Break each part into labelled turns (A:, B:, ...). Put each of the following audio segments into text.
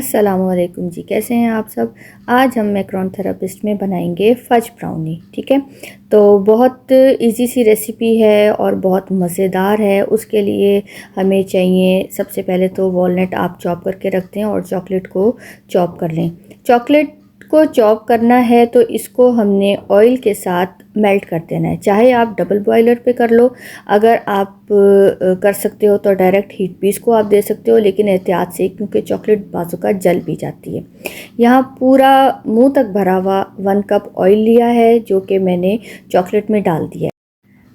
A: अस्सलामुअलैकुम जी, कैसे हैं आप सब। आज हम मैक्रोन थेरेपिस्ट में बनाएंगे फज ब्राउनी। ठीक है, तो बहुत इजी सी रेसिपी है और बहुत मज़ेदार है। उसके लिए हमें चाहिए सबसे पहले तो वॉलनट आप चॉप करके रखते हैं और चॉकलेट को चॉप कर लें। चॉकलेट को चॉप करना है तो इसको हमने ऑयल के साथ मेल्ट कर देना है। चाहे आप डबल बॉयलर पे कर लो, अगर आप कर सकते हो तो डायरेक्ट हीट भी इसको आप दे सकते हो, लेकिन एहतियात से क्योंकि चॉकलेट बाजू का जल भी जाती है। यहाँ पूरा मुंह तक भरा हुआ 1 कप ऑयल लिया है जो कि मैंने चॉकलेट में डाल दिया है।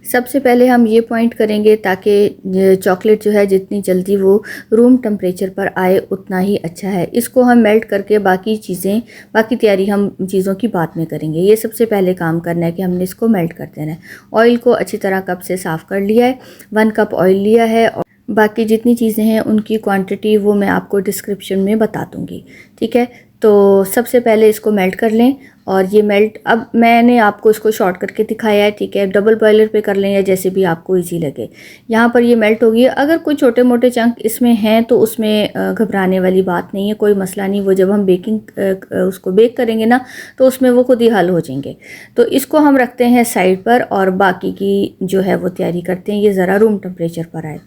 A: सबसे पहले हम ये पॉइंट करेंगे ताकि चॉकलेट जो है जितनी जल्दी वो रूम टेम्परेचर पर आए उतना ही अच्छा है। इसको हम मेल्ट करके बाकी तैयारी हम चीज़ों की बाद में करेंगे। ये सबसे पहले काम करना है कि हमने इसको मेल्ट कर देना है। ऑयल को अच्छी तरह कप से साफ़ कर लिया है, 1 कप ऑयल लिया है और बाकी जितनी चीज़ें हैं उनकी क्वांटिटी वो मैं आपको डिस्क्रिप्शन में बता दूँगी। ठीक है, तो सबसे पहले इसको मेल्ट कर लें। और ये मेल्ट अब मैंने आपको इसको शॉर्ट करके दिखाया है। ठीक है, डबल बॉयलर पे कर लें या जैसे भी आपको इजी लगे। यहाँ पर ये मेल्ट होगी। अगर कोई छोटे मोटे चंक इसमें हैं तो उसमें घबराने वाली बात नहीं है, कोई मसला नहीं। वो जब हम उसको बेक करेंगे ना तो उसमें वो खुद ही हल हो जाएंगे। तो इसको हम रखते हैं साइड पर और बाकी की जो है वो तैयारी करते हैं। ये ज़रा रूम टेम्परेचर पर आए।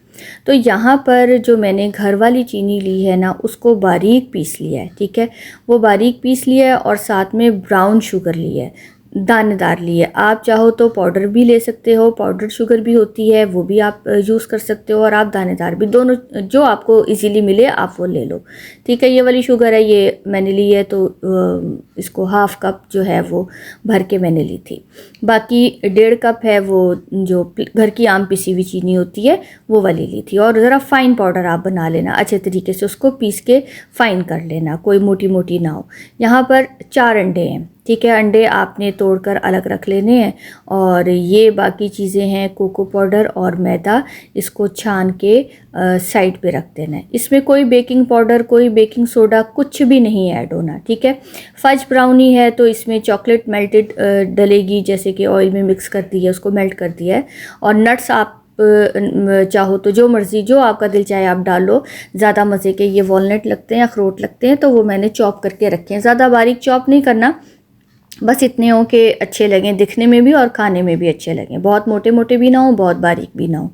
A: तो यहाँ पर जो मैंने घर वाली चीनी ली है ना उसको बारीक पीस लिया है। ठीक है, वो बारीक पीस लिया है और साथ में ब्राउन शुगर ली है, दानेदार ली है। आप चाहो तो पाउडर भी ले सकते हो, पाउडर शुगर भी होती है, वो भी आप यूज़ कर सकते हो। और आप दानेदार भी, दोनों जो आपको इजीली मिले आप वो ले लो। ठीक है, ये वाली शुगर है, ये मैंने ली है तो इसको हाफ़ कप जो है वो भर के मैंने ली थी। बाकी 1.5 कप है वो जो घर की आम पिसी हुई चीनी होती है वो वाली ली थी। और ज़रा फ़ाइन पाउडर आप बना लेना, अच्छे तरीके से उसको पीस के फ़ाइन कर लेना, कोई मोटी मोटी ना हो। यहाँ पर 4 अंडे हैं। ठीक है, अंडे आपने तोड़कर अलग रख लेने हैं। और ये बाकी चीज़ें हैं, कोको पाउडर और मैदा, इसको छान के साइड पे रख देना है। इसमें कोई बेकिंग पाउडर, कोई बेकिंग सोडा, कुछ भी नहीं ऐड होना। ठीक है, फज ब्राउनी है तो इसमें चॉकलेट मेल्टेड डलेगी, जैसे कि ऑयल में मिक्स कर दिया, उसको मेल्ट कर दिया है। और नट्स आप चाहो तो जो मर्ज़ी, जो आपका दिल चाहे आप डाल लो। ज़्यादा मज़े के ये वॉलनट लगते हैं, अखरोट लगते हैं, तो वो मैंने चॉप करके रखे हैं। ज़्यादा बारीक चॉप नहीं करना, बस इतने हो कि अच्छे लगें दिखने में भी और खाने में भी अच्छे लगें। बहुत मोटे मोटे भी ना हो, बहुत बारीक भी ना हो।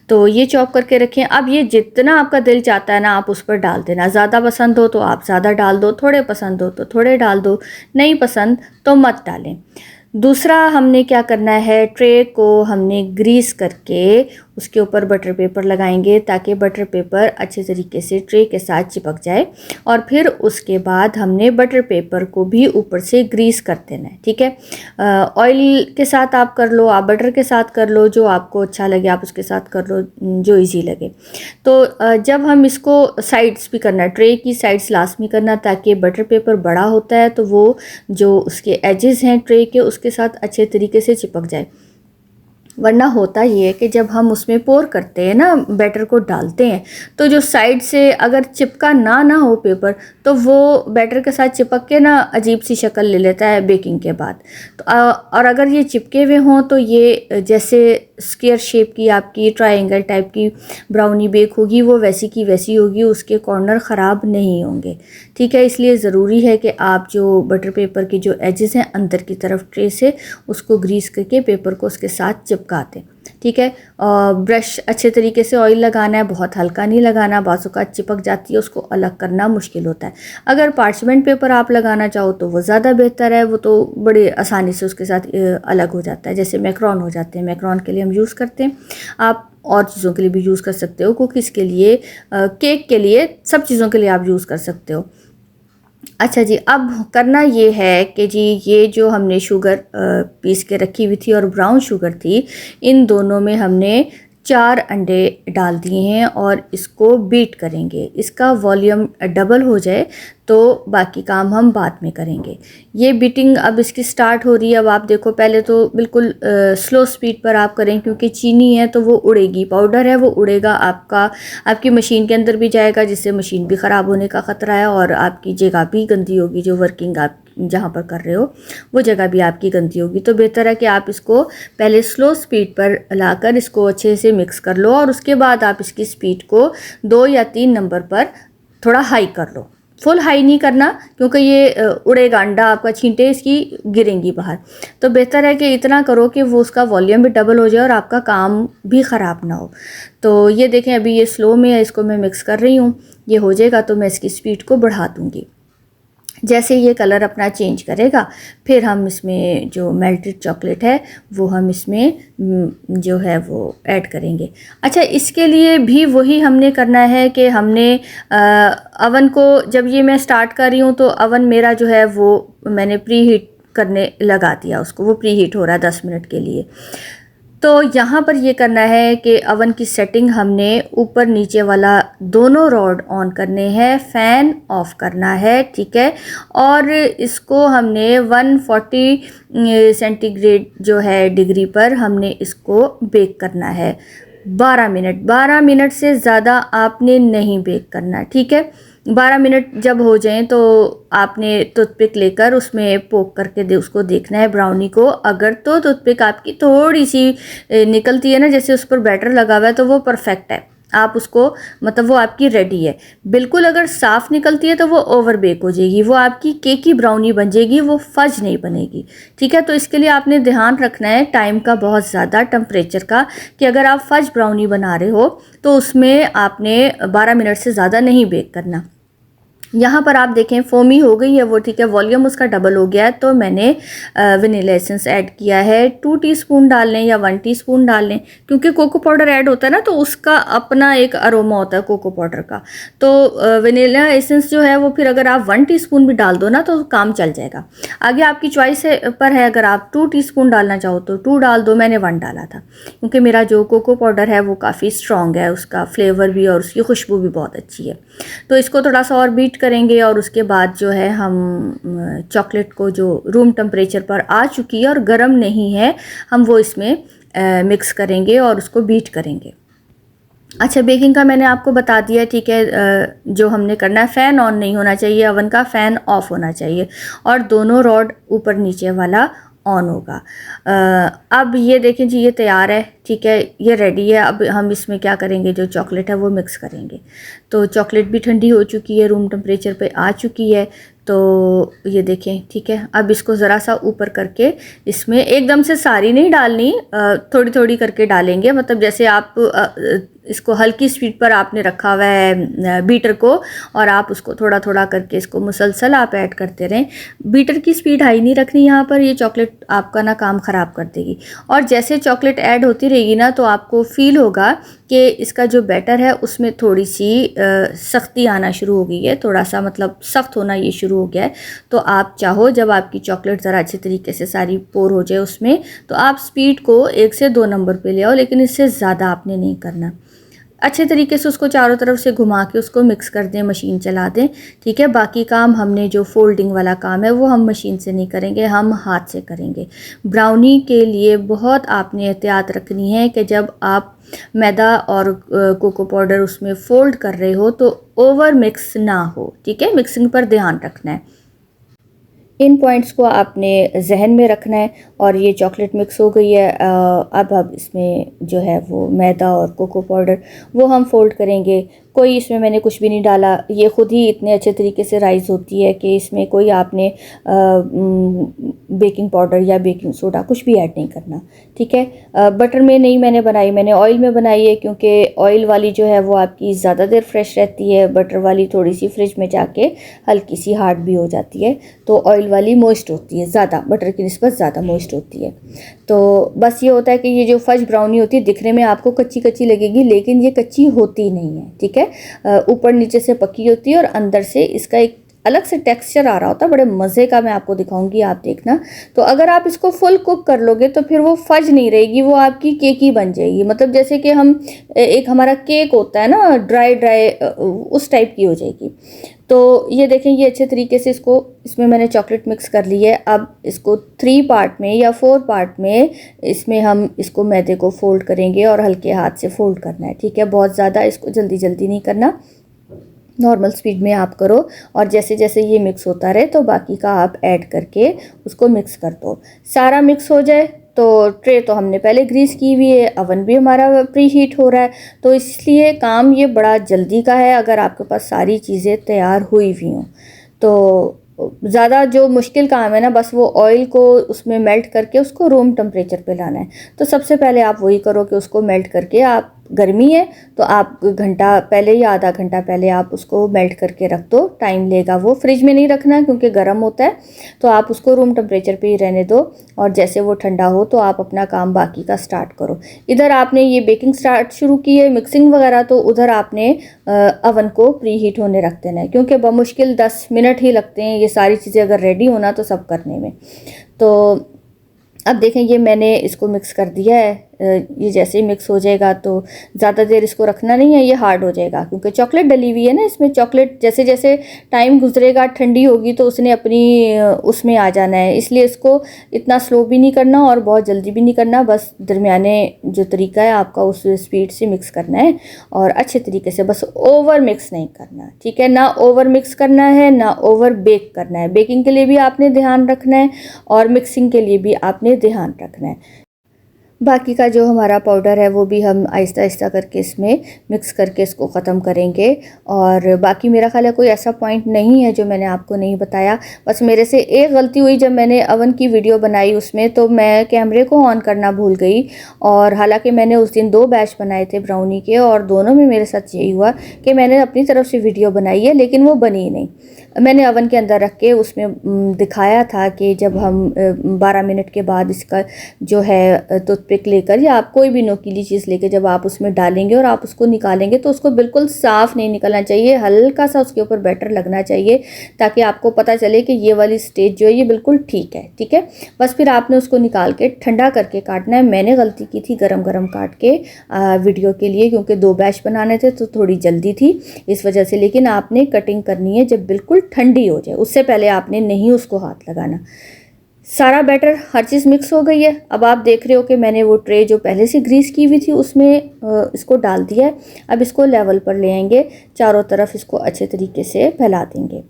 A: तो ये चॉप करके रखें। अब ये जितना आपका दिल चाहता है ना आप उस पर डाल देना। ज़्यादा पसंद हो तो आप ज़्यादा डाल दो, थोड़े पसंद हो तो थोड़े डाल दो, नहीं पसंद तो मत डालें। दूसरा हमने क्या करना है, ट्रे को हमने ग्रीस करके उसके ऊपर बटर पेपर लगाएंगे ताकि बटर पेपर अच्छे तरीके से ट्रे के साथ चिपक जाए। और फिर उसके बाद हमने बटर पेपर को भी ऊपर से ग्रीस कर देना है। ठीक है, ऑयल के साथ आप कर लो, आप बटर के साथ कर लो, जो आपको अच्छा लगे आप उसके साथ कर लो, जो इजी लगे। तो जब हम इसको साइड्स भी करना है, ट्रे की साइड्स लास्ट में करना, ताकि बटर पेपर बड़ा होता है तो वो जो उसके एजेस हैं ट्रे के उसके साथ अच्छे तरीके से चिपक जाए। वरना होता ये है कि जब हम उसमें पोर करते हैं ना, बैटर को डालते हैं, तो जो साइड से अगर चिपका ना हो पेपर, तो वो बैटर के साथ चिपक के ना अजीब सी शक्ल ले लेता है बेकिंग के बाद। तो और अगर ये चिपके हुए हों तो ये जैसे स्क्वायर शेप की आपकी ट्रायंगल टाइप की ब्राउनी बेक होगी, वो वैसी की वैसी होगी, उसके कॉर्नर ख़राब नहीं होंगे। ठीक है, इसलिए ज़रूरी है कि आप जो बटर पेपर के जो एजेस हैं अंदर की तरफ ट्रे से, उसको ग्रीस करके पेपर को उसके साथ चिपकाते। ठीक है, ब्रश अच्छे तरीके से ऑयल लगाना है, बहुत हल्का नहीं लगाना, बाजू का चिपक जाती है, उसको अलग करना मुश्किल होता है। अगर पार्चमेंट पेपर आप लगाना चाहो तो वो ज़्यादा बेहतर है, वो तो बड़े आसानी से उसके साथ अलग हो जाता है, जैसे मैक्रोन हो जाते हैं। मैक्रोन के लिए हम यूज़ करते हैं, आप और चीज़ों के लिए भी यूज़ कर सकते हो, कुकीज़ के लिए, केक के लिए, सब चीज़ों के लिए आप यूज़ कर सकते हो। अच्छा जी, अब करना ये है कि जी ये जो हमने शुगर पीस के रखी हुई थी और ब्राउन शुगर थी, इन दोनों में हमने 4 अंडे डाल दिए हैं और इसको बीट करेंगे। इसका वॉल्यूम डबल हो जाए तो बाकी काम हम बाद में करेंगे। ये बीटिंग अब इसकी स्टार्ट हो रही है। अब आप देखो, पहले तो बिल्कुल स्लो स्पीड पर आप करें, क्योंकि चीनी है तो वो उड़ेगी, पाउडर है वो उड़ेगा, आपकी मशीन के अंदर भी जाएगा, जिससे मशीन भी ख़राब होने का ख़तरा है और आपकी जगह भी गंदी होगी। जो वर्किंग आप जहाँ पर कर रहे हो वो जगह भी आपकी गंदी होगी। तो बेहतर है कि आप इसको पहले स्लो स्पीड पर लाकर इसको अच्छे से मिक्स कर लो और उसके बाद आप इसकी स्पीड को 2 या 3 नंबर पर थोड़ा हाई कर लो। फुल हाई नहीं करना, क्योंकि ये उड़ेगा, अंडा आपका छींटे इसकी गिरेंगी बाहर। तो बेहतर है कि इतना करो कि वो उसका वॉल्यूम भी डबल हो जाए और आपका काम भी ख़राब ना हो। तो ये देखें अभी ये स्लो में है, इसको मैं मिक्स कर रही हूँ। ये हो जाएगा तो मैं इसकी स्पीड को बढ़ा दूँगी। जैसे ये कलर अपना चेंज करेगा फिर हम इसमें जो मेल्टेड चॉकलेट है वो हम इसमें जो है वो ऐड करेंगे। अच्छा, इसके लिए भी वही हमने करना है कि हमने अवन को, जब ये मैं स्टार्ट कर रही हूँ तो अवन मेरा जो है वो मैंने प्री हीट करने लगा दिया उसको, वो प्री हीट हो रहा है 10 मिनट के लिए। तो यहाँ पर ये करना है कि अवन की सेटिंग हमने ऊपर नीचे वाला दोनों रॉड ऑन करने हैं, फ़ैन ऑफ करना है, ठीक है। और इसको हमने 140 सेंटीग्रेड जो है डिग्री पर हमने इसको बेक करना है 12 मिनट से ज़्यादा आपने नहीं बेक करना, ठीक है। 12 मिनट जब हो जाएं तो आपने टूथपिक लेकर उसमें पोक करके उसको देखना है ब्राउनी को। अगर तो टूथपिक आपकी थोड़ी सी निकलती है ना, जैसे उस पर बैटर लगा हुआ है, तो वो परफेक्ट है, आप उसको मतलब वो आपकी रेडी है। बिल्कुल अगर साफ़ निकलती है तो वो ओवर बेक हो जाएगी, वो आपकी केक की ब्राउनी बन जाएगी, वो फज नहीं बनेगी, ठीक है। तो इसके लिए आपने ध्यान रखना है टाइम का बहुत ज़्यादा, टेम्परेचर का, कि अगर आप फज ब्राउनी बना रहे हो तो उसमें आपने 12 मिनट से ज़्यादा नहीं बेक करना। यहाँ पर आप देखें फोमी हो गई है वो, ठीक है, वॉल्यूम उसका डबल हो गया है। तो मैंने वनीला एसेंस ऐड किया है, 2 टीस्पून डाल लें या 1 टीस्पून डाल लें, क्योंकि कोको पाउडर ऐड होता है ना तो उसका अपना एक अरोमा होता है कोको पाउडर का। तो वनीला एसेंस जो है वो फिर अगर आप 1 टीस्पून भी डाल दो ना तो काम चल जाएगा। आगे आपकी चॉइस पर है, अगर आप 2 टीस्पून डालना चाहो तो 2 डाल दो, मैंने 1 डाला था क्योंकि मेरा जो कोको पाउडर है वो काफ़ी स्ट्रॉन्ग है, उसका फ्लेवर भी और उसकी खुशबू भी बहुत अच्छी है। तो इसको थोड़ा सा और बीट करेंगे और उसके बाद जो है हम चॉकलेट को, जो रूम टेम्परेचर पर आ चुकी है और गर्म नहीं है, हम वो इसमें मिक्स करेंगे और उसको बीट करेंगे। अच्छा, बेकिंग का मैंने आपको बता दिया, ठीक है। जो हमने करना है, फ़ैन ऑन नहीं होना चाहिए, अवन का फ़ैन ऑफ होना चाहिए और दोनों रॉड ऊपर नीचे वाला ऑन होगा। अब ये देखें जी, ये तैयार है, ठीक है, ये रेडी है। अब हम इसमें क्या करेंगे, जो चॉकलेट है वो मिक्स करेंगे। तो चॉकलेट भी ठंडी हो चुकी है, रूम टेम्परेचर पे आ चुकी है। तो ये देखें, ठीक है। अब इसको ज़रा सा ऊपर करके इसमें एकदम से सारी नहीं डालनी, थोड़ी थोड़ी करके डालेंगे। मतलब जैसे आप इसको हल्की स्पीड पर आपने रखा हुआ है बीटर को, और आप उसको थोड़ा थोड़ा करके इसको मुसलसल आप ऐड करते रहें। बीटर की स्पीड हाई नहीं रखनी यहाँ पर, ये चॉकलेट आपका ना काम ख़राब कर देगी। और जैसे चॉकलेट ऐड होती रहेगी ना तो आपको फ़ील होगा कि इसका जो बैटर है उसमें थोड़ी सी सख्ती आना शुरू हो गई है, थोड़ा सा मतलब सख्त होना ये शुरू हो गया है। तो आप चाहो जब आपकी चॉकलेट ज़रा अच्छे तरीके से सारी पोर हो जाए उसमें, तो आप स्पीड को 1 से 2 नंबर पे ले आओ, लेकिन इससे ज़्यादा आपने नहीं करना। अच्छे तरीके से उसको चारों तरफ से घुमा के उसको मिक्स कर दें, मशीन चला दें, ठीक है। बाकी काम हमने जो फोल्डिंग वाला काम है वो हम मशीन से नहीं करेंगे, हम हाथ से करेंगे। ब्राउनी के लिए बहुत आपने एहतियात रखनी है कि जब आप मैदा और कोको पाउडर उसमें फ़ोल्ड कर रहे हो तो ओवर मिक्स ना हो, ठीक है। मिक्सिंग पर ध्यान रखना है, इन पॉइंट्स को आपने जहन में रखना है। और ये चॉकलेट मिक्स हो गई है। अब इसमें जो है वो मैदा और कोको पाउडर वो हम फोल्ड करेंगे। कोई इसमें मैंने कुछ भी नहीं डाला, ये ख़ुद ही इतने अच्छे तरीके से राइज़ होती है कि इसमें कोई आपने बेकिंग पाउडर या बेकिंग सोडा कुछ भी ऐड नहीं करना, ठीक है। बटर में नहीं मैंने बनाई, मैंने ऑयल में बनाई है, क्योंकि ऑयल वाली जो है वो आपकी ज़्यादा देर फ्रेश रहती है, बटर वाली थोड़ी सी फ्रिज में जाके हल्की सी हार्ड भी हो जाती है। तो ऑयल वाली मॉइस्ट होती है ज़्यादा, बटर की निस्बत ज़्यादा मॉइस्ट होती है। तो बस ये होता है कि ये जो फज ब्राउनी होती है दिखने में आपको कच्ची कच्ची लगेगी, लेकिन ये कच्ची होती नहीं है, ठीक है। ऊपर नीचे से पकी होती है और अंदर से इसका एक अलग से टेक्सचर आ रहा होता है, बड़े मज़े का। मैं आपको दिखाऊंगी, आप देखना। तो अगर आप इसको फुल कुक कर लोगे तो फिर वो फज नहीं रहेगी, वो आपकी केक ही बन जाएगी। मतलब जैसे कि हम एक हमारा केक होता है ना, ड्राई ड्राई, उस टाइप की हो जाएगी। तो ये देखें, ये अच्छे तरीके से इसमें मैंने चॉकलेट मिक्स कर ली है। अब इसको 3 पार्ट में या 4 पार्ट में इसमें हम इसको मैदे को फोल्ड करेंगे और हल्के हाथ से फोल्ड करना है, ठीक है। बहुत ज़्यादा इसको जल्दी जल्दी नहीं करना, नॉर्मल स्पीड में आप करो। और जैसे जैसे ये मिक्स होता रहे तो बाकी का आप ऐड करके उसको मिक्स कर दो। सारा मिक्स हो जाए तो ट्रे तो हमने पहले ग्रीस की हुई है, अवन भी हमारा प्री हीट हो रहा है, तो इसलिए काम ये बड़ा जल्दी का है अगर आपके पास सारी चीज़ें तैयार हुई हुई हों। तो ज़्यादा जो मुश्किल काम है ना, बस वो ऑयल को उसमें मेल्ट करके उसको रूम टेम्परेचर पे लाना है। तो सबसे पहले आप वही करो कि उसको मेल्ट करके, आप गर्मी है तो आप घंटा पहले या आधा घंटा पहले आप उसको मेल्ट करके रख दो, टाइम लेगा वो। फ्रिज में नहीं रखना क्योंकि गर्म होता है, तो आप उसको रूम टेम्परेचर पे ही रहने दो और जैसे वो ठंडा हो तो आप अपना काम बाकी का स्टार्ट करो। इधर आपने ये बेकिंग स्टार्ट शुरू की है, मिक्सिंग वगैरह, तो उधर आपने अवन को प्री हीट होने रख देना है क्योंकि बमुश्किल 10 मिनट ही लगते हैं ये सारी चीज़ें अगर रेडी होना तो सब करने में। तो अब देखें ये मैंने इसको मिक्स कर दिया है। ये जैसे ही मिक्स हो जाएगा तो ज़्यादा देर इसको रखना नहीं है, ये हार्ड हो जाएगा क्योंकि चॉकलेट डली हुई है ना इसमें। चॉकलेट जैसे जैसे टाइम गुजरेगा ठंडी होगी तो उसने अपनी उसमें आ जाना है, इसलिए इसको इतना स्लो भी नहीं करना और बहुत जल्दी भी नहीं करना, बस दरमियाने जो तरीका है आपका उस स्पीड से मिक्स करना है और अच्छे तरीके से, बस ओवर मिक्स नहीं करना, ठीक है। ना ओवर मिक्स करना है ना ओवर बेक करना है। बेकिंग के लिए भी आपने ध्यान रखना है और मिक्सिंग के लिए भी आपने ध्यान रखना है। बाकी का जो हमारा पाउडर है वो भी हम आहिस्ता आहिस्ता करके इसमें मिक्स करके इसको ख़त्म करेंगे। और बाकी मेरा ख्याल है कोई ऐसा पॉइंट नहीं है जो मैंने आपको नहीं बताया। बस मेरे से एक गलती हुई, जब मैंने अवन की वीडियो बनाई उसमें तो मैं कैमरे को ऑन करना भूल गई, और हालांकि मैंने उस दिन 2 बैच बनाए थे ब्राउनी के और दोनों में मेरे साथ यही हुआ कि मैंने अपनी तरफ से वीडियो बनाई है लेकिन वो बनी नहीं। मैंने अवन के अंदर रख के उसमें दिखाया था कि जब हम 12 मिनट के बाद इसका जो है टूथपिक लेकर या आप कोई भी नोकीली चीज़ लेकर जब आप उसमें डालेंगे और आप उसको निकालेंगे तो उसको बिल्कुल साफ़ नहीं निकलना चाहिए, हल्का सा उसके ऊपर बैटर लगना चाहिए ताकि आपको पता चले कि ये वाली स्टेज जो है ये बिल्कुल ठीक है, ठीक है। बस फिर आपने उसको निकाल के ठंडा करके काटना है। मैंने गलती की थी गरम गरम काट के वीडियो के लिए, क्योंकि 2 बैच बनाने थे तो थोड़ी जल्दी थी इस वजह से। लेकिन आपने कटिंग करनी है जब बिल्कुल ठंडी हो जाए, उससे पहले आपने नहीं उसको हाथ लगाना। सारा बैटर हर चीज़ मिक्स हो गई है। अब आप देख रहे हो कि मैंने वो ट्रे जो पहले से ग्रीस की हुई थी उसमें इसको डाल दिया है। अब इसको लेवल पर ले आएंगे, चारों तरफ इसको अच्छे तरीके से फैला देंगे।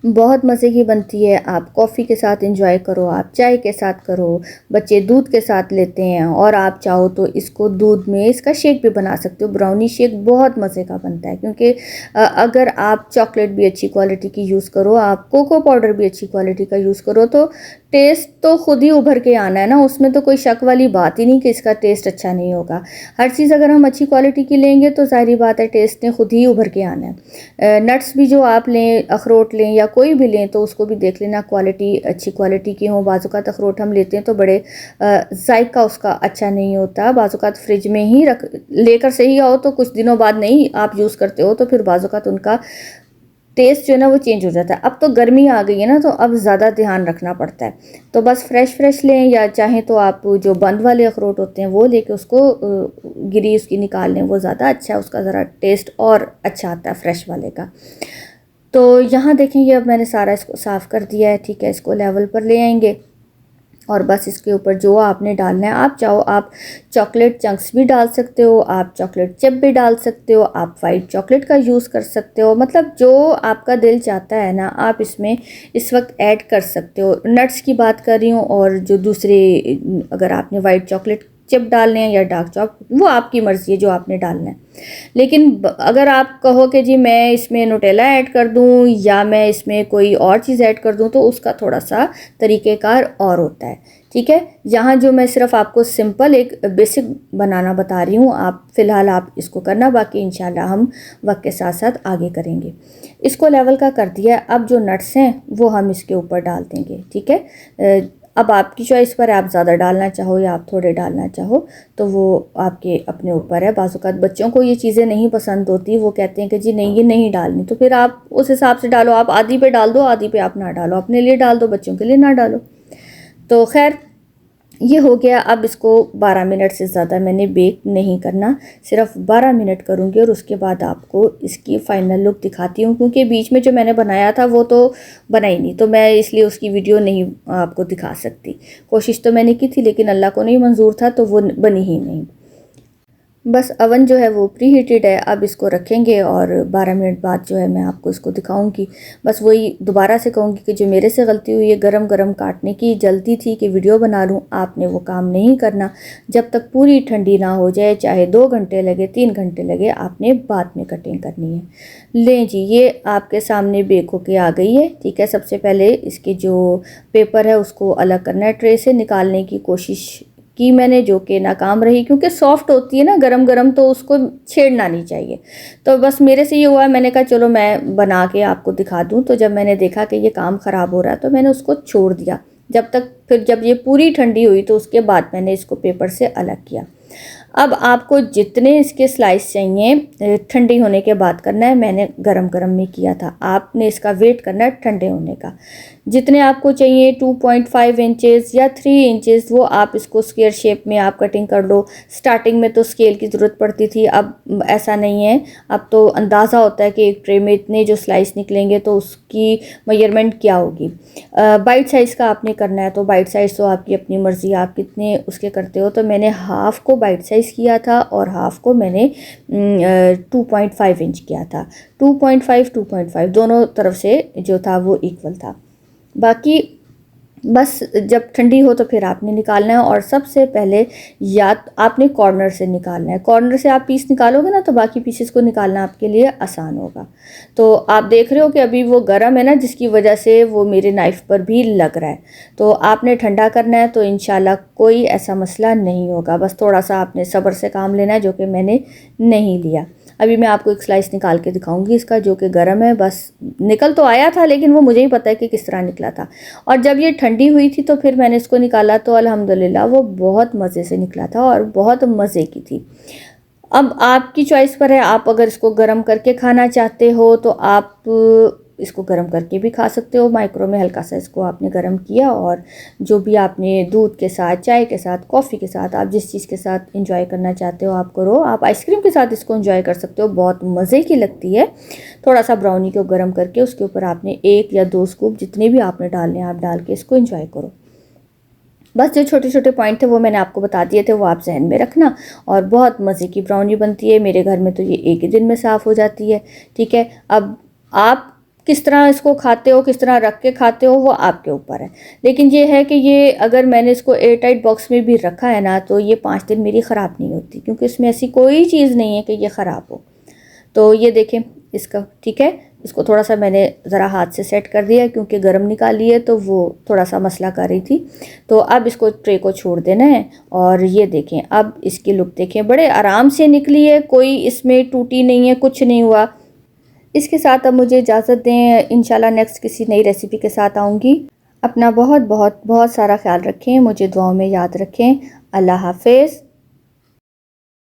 A: बहुत मज़े की बनती है। आप कॉफ़ी के साथ एंजॉय करो, आप चाय के साथ करो, बच्चे दूध के साथ लेते हैं, और आप चाहो तो इसको दूध में इसका शेक भी बना सकते हो। ब्राउनी शेक बहुत मज़े का बनता है क्योंकि अगर आप चॉकलेट भी अच्छी क्वालिटी की यूज़ करो, आप कोको पाउडर भी अच्छी क्वालिटी का यूज़ करो तो टेस्ट तो खुद ही उभर के आना है ना, उसमें तो कोई शक वाली बात ही नहीं कि इसका टेस्ट अच्छा नहीं होगा। हर चीज़ अगर हम अच्छी क्वालिटी की लेंगे तो ज़ाहिर बात है टेस्ट ने खुद ही उभर के आना है। नट्स भी जो आप लें, अखरोट लें या कोई भी लें, तो उसको भी देख लेना क्वालिटी अच्छी क्वालिटी की हो। बाज़-औक़ात अखरोट हम लेते हैं तो बड़े जायका उसका अच्छा नहीं होता। बाज़-औक़ात फ्रिज में ही रख लेकर सही आओ तो कुछ दिनों बाद नहीं आप यूज़ करते हो तो फिर बाज़-औक़ात उनका टेस्ट जो है ना वो चेंज हो जाता है। अब तो गर्मी आ गई है ना तो अब ज़्यादा ध्यान रखना पड़ता है। तो बस फ्रेश लें, या चाहें तो आप जो बंद वाले अखरोट होते हैं वो लेके उसको गिरी उसकी निकाल लें, वो ज़्यादा अच्छा है, उसका ज़रा टेस्ट और अच्छा आता है फ्रेश वाले का। तो यहाँ देखें ये अब मैंने सारा इसको साफ़ कर दिया है, ठीक है। इसको लेवल पर ले आएंगे और बस इसके ऊपर जो आपने डालना है, आप चाहो आप चॉकलेट चंक्स भी डाल सकते हो, आप चॉकलेट चिप भी डाल सकते हो, आप वाइट चॉकलेट का यूज़ कर सकते हो, मतलब जो आपका दिल चाहता है ना आप इसमें इस वक्त ऐड कर सकते हो। नट्स की बात कर रही हूँ, और जो दूसरे अगर आपने वाइट चॉकलेट चिप डालने हैं या डार्क चॉकलेट, वो आपकी मर्ज़ी है जो आपने डालना है। लेकिन अगर आप कहो कि जी मैं इसमें न्यूटेला ऐड कर दूं या मैं इसमें कोई और चीज़ ऐड कर दूं तो उसका थोड़ा सा तरीक़ेकार और होता है, ठीक है। यहाँ जो मैं सिर्फ आपको सिंपल एक बेसिक बनाना बता रही हूँ, आप फ़िलहाल आप इसको करना, बाकी इंशाल्लाह हम वक्त के साथ साथ आगे करेंगे। इसको लेवल का कर दिया। अब जो नट्स हैं वो हम इसके ऊपर डाल देंगे, ठीक है। अब आपकी चॉइस पर है, आप ज़्यादा डालना चाहो या आप थोड़े डालना चाहो तो वो आपके अपने ऊपर है। बाज़-औक़ात बच्चों को ये चीज़ें नहीं पसंद होती, वो कहते हैं कि जी नहीं ये नहीं डालनी, तो फिर आप उस हिसाब से डालो। आप आधी पे डाल दो, आधी पे आप ना डालो, अपने लिए डाल दो, बच्चों के लिए ना डालो। तो खैर ये हो गया। अब इसको 12 मिनट से ज़्यादा मैंने बेक नहीं करना, सिर्फ 12 मिनट करूँगी और उसके बाद आपको इसकी फ़ाइनल लुक दिखाती हूँ, क्योंकि बीच में जो मैंने बनाया था वो तो बना ही नहीं, तो मैं इसलिए उसकी वीडियो नहीं आपको दिखा सकती। कोशिश तो मैंने की थी लेकिन अल्लाह को नहीं मंजूर था तो वो बनी ही नहीं। बस अवन जो है वो प्री हीटेड है। अब इसको रखेंगे और 12 मिनट बाद जो है मैं आपको इसको दिखाऊंगी। बस वही दोबारा से कहूँगी कि जो मेरे से गलती हुई है गरम गरम काटने की, जल्दी थी कि वीडियो बना लूँ, आपने वो काम नहीं करना। जब तक पूरी ठंडी ना हो जाए, चाहे 2 घंटे लगे 3 घंटे लगे, आपने बाद में कटिंग करनी है। लें जी, ये आपके सामने बेक होके आ गई है। ठीक है, सबसे पहले इसके जो पेपर है उसको अलग करना है। ट्रे से निकालने की कोशिश की मैंने, जो कि नाकाम रही, क्योंकि सॉफ्ट होती है ना गरम गरम, तो उसको छेड़ना नहीं चाहिए। तो बस मेरे से ये हुआ, मैंने कहा चलो मैं बना के आपको दिखा दूं। तो जब मैंने देखा कि ये काम ख़राब हो रहा है तो मैंने उसको छोड़ दिया जब तक, फिर जब ये पूरी ठंडी हुई तो उसके बाद मैंने इसको पेपर से अलग किया। अब आपको जितने इसके स्लाइस चाहिए ठंडी होने के बाद करना है। मैंने गरम गरम में किया था, आपने इसका वेट करना है ठंडे होने का। जितने आपको चाहिए 2.5 इंचेस या 3 इंचेस, वो आप इसको स्क्वायर शेप में आप कटिंग कर लो। स्टार्टिंग में तो स्केल की ज़रूरत पड़ती थी, अब ऐसा नहीं है। अब तो अंदाज़ा होता है कि एक ट्रे में इतने जो स्लाइस निकलेंगे तो उसकी मेजरमेंट क्या होगी। बाइट साइज़ का आपने करना है तो बाइट साइज़ तो आपकी अपनी मर्ज़ी, आप कितने उसके करते हो। तो मैंने हाफ़ को बाइट साइज़ किया था और हाफ़ को मैंने 2.5 इंच किया था। 2.5 दोनों तरफ से जो था वो इक्वल था। बाकी बस जब ठंडी हो तो फिर आपने निकालना है। और सबसे पहले या आपने कॉर्नर से निकालना है। कॉर्नर से आप पीस निकालोगे ना तो बाकी पीसेस को निकालना आपके लिए आसान होगा। तो आप देख रहे हो कि अभी वो गर्म है ना, जिसकी वजह से वो मेरे नाइफ़ पर भी लग रहा है। तो आपने ठंडा करना है तो इंशाल्लाह कोई ऐसा मसला नहीं होगा। बस थोड़ा सा आपने सब्र से काम लेना है, जो कि मैंने नहीं लिया। अभी मैं आपको एक स्लाइस निकाल के दिखाऊंगी इसका, जो कि गर्म है। बस निकल तो आया था लेकिन वो मुझे ही पता है कि किस तरह निकला था। और जब ये ठंडी हुई थी तो फिर मैंने इसको निकाला तो अल्हम्दुलिल्लाह वो बहुत मज़े से निकला था और बहुत मज़े की थी। अब आपकी चॉइस पर है, आप अगर इसको गर्म करके खाना चाहते हो तो आप इसको गर्म करके भी खा सकते हो। माइक्रो में हल्का सा इसको आपने गर्म किया और जो भी आपने दूध के साथ, चाय के साथ, कॉफ़ी के साथ, आप जिस चीज़ के साथ इंजॉय करना चाहते हो आप करो। आप आइसक्रीम के साथ इसको इंजॉय कर सकते हो, बहुत मज़े की लगती है। थोड़ा सा ब्राउनी को गर्म करके उसके ऊपर आपने 1 या 2 स्कूप जितने भी आपने डालने हैं आप डाल के इसको इंजॉय करो। बस जो छोटे छोटे पॉइंट थे वो मैंने आपको बता दिए थे, वो आप जहन में रखना। और बहुत मज़े की ब्राउनी बनती है। मेरे घर में तो ये एक ही दिन में साफ़ हो जाती है। ठीक है, अब आप किस तरह इसको खाते हो, किस तरह रख के खाते हो, वो आपके ऊपर है। लेकिन ये है कि ये अगर मैंने इसको एयर टाइट बॉक्स में भी रखा है ना तो ये 5 दिन मेरी ख़राब नहीं होती, क्योंकि इसमें ऐसी कोई चीज़ नहीं है कि ये ख़राब हो। तो ये देखें इसका, ठीक है। इसको थोड़ा सा मैंने ज़रा हाथ से सेट कर दिया क्योंकि गर्म निकाली है तो वो थोड़ा सा मसला कर रही थी। तो अब इसको ट्रे को छोड़ देना है। और ये देखें, अब इसकी लुक देखें, बड़े आराम से निकली है, कोई इसमें टूटी नहीं है, कुछ नहीं हुआ। इसके साथ अब मुझे इजाज़त दें, इंशाल्लाह नेक्स्ट किसी नई रेसिपी के साथ आऊँगी। अपना बहुत बहुत बहुत सारा ख्याल रखें, मुझे दुआओं में याद रखें। अल्लाह हाफ़िज़।